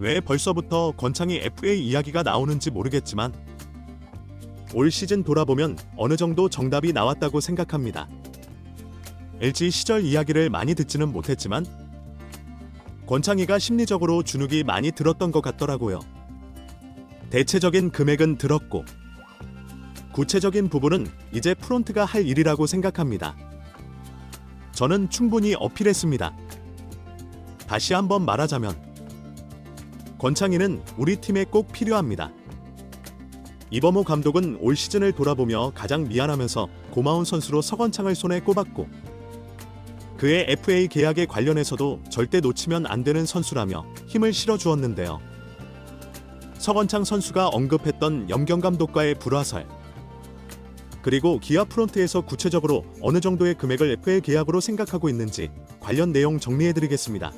왜 벌써부터 권창희 FA 이야기가 나오는지 모르겠지만 올 시즌 돌아보면 어느 정도 정답이 나왔다고 생각합니다. LG 시절 이야기를 많이 듣지는 못했지만 권창희가 심리적으로 주눅이 많이 들었던 것 같더라고요. 대체적인 금액은 들었고 구체적인 부분은 이제 프론트가 할 일이라고 생각합니다. 저는 충분히 어필했습니다. 다시 한번 말하자면 권창희는 우리 팀에 꼭 필요합니다. 이범호 감독은 올 시즌을 돌아보며 가장 미안하면서 고마운 선수로 서건창을 손에 꼽았고 그의 FA 계약에 관련해서도 절대 놓치면 안 되는 선수라며 힘을 실어주었는데요. 서건창 선수가 언급했던 염경 감독과의 불화설 그리고 기아 프론트에서 구체적으로 어느 정도의 금액을 FA 계약으로 생각하고 있는지 관련 내용 정리해드리겠습니다.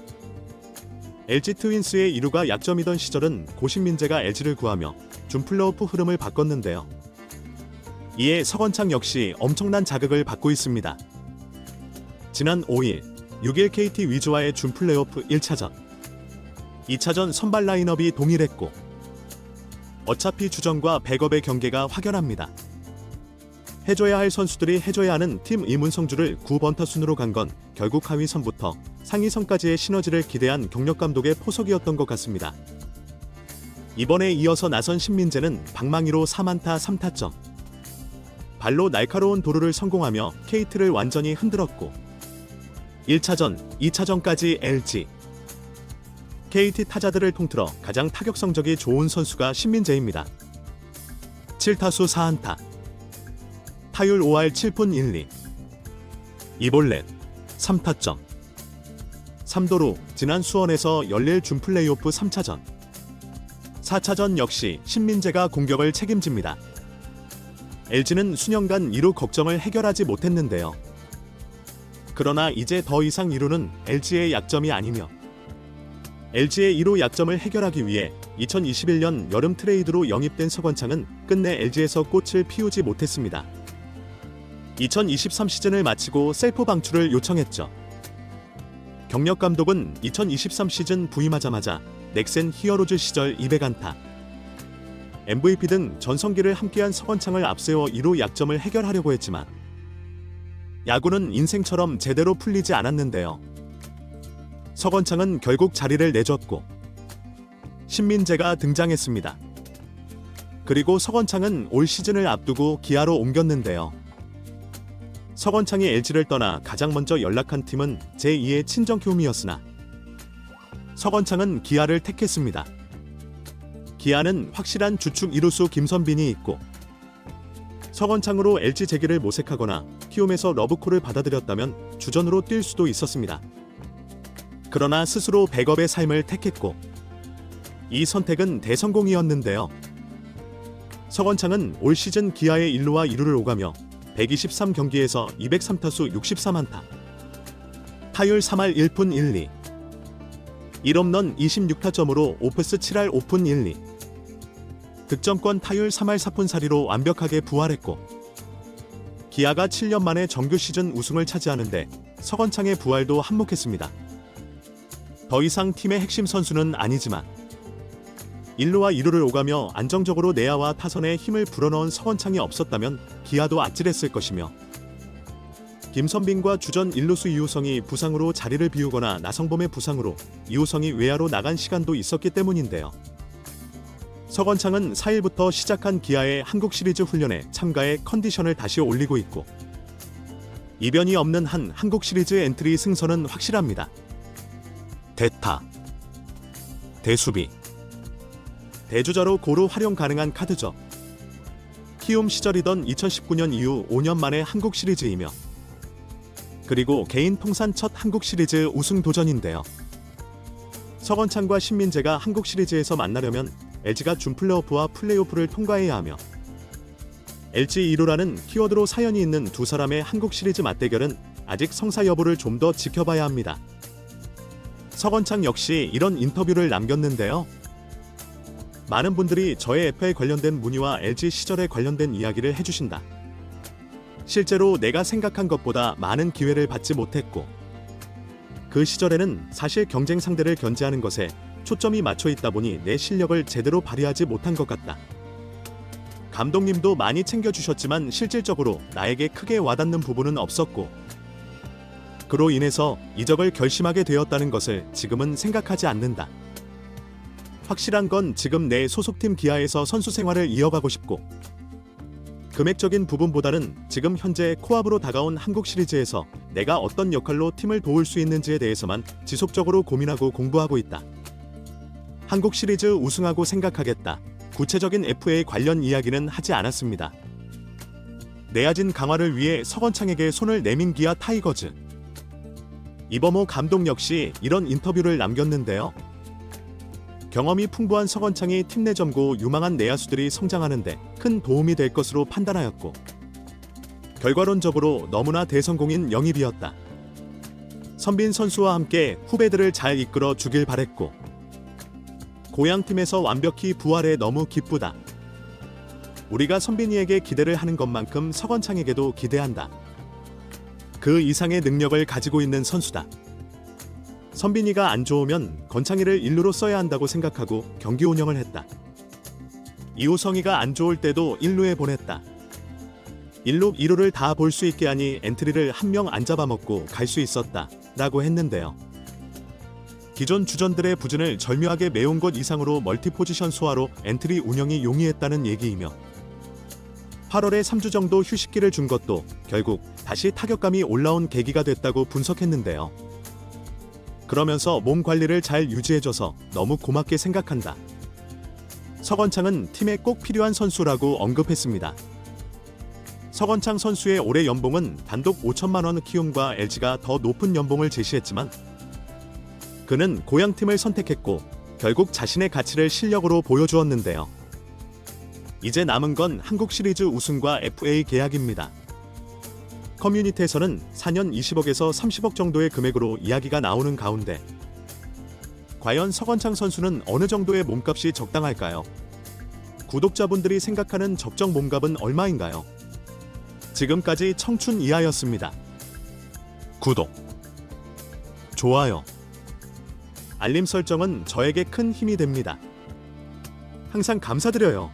LG 트윈스의 이루가 약점이던 시절은 고신민재가 LG를 구하며 준 플레이오프 흐름을 바꿨는데요. 이에 서건창 역시 엄청난 자극을 받고 있습니다. 지난 5일 6일 KT 위즈와의 준 플레이오프 1차전 2차전 선발 라인업이 동일했고 어차피 주전과 백업의 경계가 확연합니다. 해줘야 할 선수들이 해줘야 하는 팀 이문성주를 9번타 순으로 간 건 결국 하위선부터 상위선까지의 시너지를 기대한 경력 감독의 포석이었던 것 같습니다. 이번에 이어서 나선 신민재는 방망이로 4안타 3타점 발로 날카로운 도루를 성공하며 KT를 완전히 흔들었고 1차전, 2차전까지 LG KT 타자들을 통틀어 가장 타격 성적이 좋은 선수가 신민재입니다. 7타수 4안타 타율 5할 7푼 1리 2볼넷 3타점 3도루 지난 수원에서 열릴 준 플레이오프 3차전 4차전 역시 신민재가 공격을 책임집니다. LG는 수년간 이루 걱정을 해결하지 못했는데요. 그러나 이제 더 이상 이루는 LG의 약점이 아니며 LG의 이루 약점을 해결하기 위해 2021년 여름 트레이드로 영입된 서건창은 끝내 LG에서 꽃을 피우지 못했습니다. 2023 시즌을 마치고 셀프 방출을 요청했죠. 경력 감독은 2023 시즌 부임하자마자 넥센 히어로즈 시절 200안타, MVP 등 전성기를 함께한 서건창을 앞세워 이루 약점을 해결하려고 했지만 야구는 인생처럼 제대로 풀리지 않았는데요. 서건창은 결국 자리를 내줬고 신민재가 등장했습니다. 그리고 서건창은 올 시즌을 앞두고 기아로 옮겼는데요. 서건창이 LG를 떠나 가장 먼저 연락한 팀은 제2의 친정홈이었으나 서건창은 기아를 택했습니다. 기아는 확실한 주축 이루수 김선빈이 있고 서건창으로 LG 재기를 모색하거나 키움에서 러브콜을 받아들였다면 주전으로 뛸 수도 있었습니다. 그러나 스스로 백업의 삶을 택했고 이 선택은 대성공이었는데요. 서건창은 올 시즌 기아의 1루와 2루를 오가며 123경기에서 203타수 63안타 타율 3할 1푼 1리 1홈런 26타점으로 오프스 7할 5푼 1리 득점권 타율 3할 4푼 4리로 완벽하게 부활했고 기아가 7년 만에 정규 시즌 우승을 차지하는데 서건창의 부활도 한몫했습니다. 더 이상 팀의 핵심 선수는 아니지만 1루와 2루를 오가며 안정적으로 내야와 타선에 힘을 불어넣은 서건창이 없었다면 기아도 아찔했을 것이며 김선빈과 주전 1루수 이우성이 부상으로 자리를 비우거나 나성범의 부상으로 이우성이 외야로 나간 시간도 있었기 때문인데요. 서건창은 4일부터 시작한 기아의 한국 시리즈 훈련에 참가해 컨디션을 다시 올리고 있고 이변이 없는 한 한국 시리즈 엔트리 승선은 확실합니다. 대타, 대수비, 대주자로 고루 활용 가능한 카드죠. 키움 시절이던 2019년 이후 5년 만에 한국 시리즈이며 그리고 개인 통산 첫 한국 시리즈 우승 도전인데요. 서건창과 신민재가 한국 시리즈에서 만나려면 LG가 준 플레이오프와 플레이오프를 통과해야 하며 LG 1호라는 키워드로 사연이 있는 두 사람의 한국 시리즈 맞대결은 아직 성사 여부를 좀 더 지켜봐야 합니다. 서건창 역시 이런 인터뷰를 남겼는데요. 많은 분들이 저의 FA 관련된 문의와 LG 시절에 관련된 이야기를 해주신다. 실제로 내가 생각한 것보다 많은 기회를 받지 못했고 그 시절에는 사실 경쟁 상대를 견제하는 것에 초점이 맞춰 있다 보니 내 실력을 제대로 발휘하지 못한 것 같다. 감독님도 많이 챙겨주셨지만 실질적으로 나에게 크게 와닿는 부분은 없었고, 그로 인해서 이적을 결심하게 되었다는 것을 지금은 생각하지 않는다. 확실한 건 지금 내 소속팀 기아에서 선수 생활을 이어가고 싶고, 금액적인 부분보다는 지금 현재 코앞으로 다가온 한국 시리즈에서 내가 어떤 역할로 팀을 도울 수 있는지에 대해서만 지속적으로 고민하고 공부하고 있다. 한국 시리즈 우승하고 생각하겠다. 구체적인 FA 관련 이야기는 하지 않았습니다. 내야진 강화를 위해 서건창에게 손을 내민 기아 타이거즈. 이범호 감독 역시 이런 인터뷰를 남겼는데요. 경험이 풍부한 서건창이 팀 내 젊고 유망한 내야수들이 성장하는데 큰 도움이 될 것으로 판단하였고, 결과론적으로 너무나 대성공인 영입이었다. 선빈 선수와 함께 후배들을 잘 이끌어 주길 바랬고, 고향팀에서 완벽히 부활해 너무 기쁘다. 우리가 선빈이에게 기대를 하는 것만큼 서건창에게도 기대한다. 그 이상의 능력을 가지고 있는 선수다. 선빈이가 안 좋으면 건창이를 일루로 써야 한다고 생각하고 경기 운영을 했다. 이호성이가 안 좋을 때도 일루에 보냈다. 1루, 2루를 다 볼 수 있게 하니 엔트리를 한 명 안 잡아먹고 갈 수 있었다 라고 했는데요. 기존 주전들의 부진을 절묘하게 메운 것 이상으로 멀티포지션 소화로 엔트리 운영이 용이했다는 얘기이며, 8월에 3주 정도 휴식기를 준 것도 결국 다시 타격감이 올라온 계기가 됐다고 분석했는데요. 그러면서 몸 관리를 잘 유지해줘서 너무 고맙게 생각한다. 서건창은 팀에 꼭 필요한 선수라고 언급했습니다. 서건창 선수의 올해 연봉은 단독 5천만 원 키움과 LG가 더 높은 연봉을 제시했지만, 그는 고향팀을 선택했고 결국 자신의 가치를 실력으로 보여주었는데요. 이제 남은 건 한국 시리즈 우승과 FA 계약입니다. 커뮤니티에서는 4년 20억에서 30억 정도의 금액으로 이야기가 나오는 가운데, 과연 서건창 선수는 어느 정도의 몸값이 적당할까요? 구독자분들이 생각하는 적정 몸값은 얼마인가요? 지금까지 청춘 이하였습니다. 구독, 좋아요, 알림 설정은 저에게 큰 힘이 됩니다. 항상 감사드려요.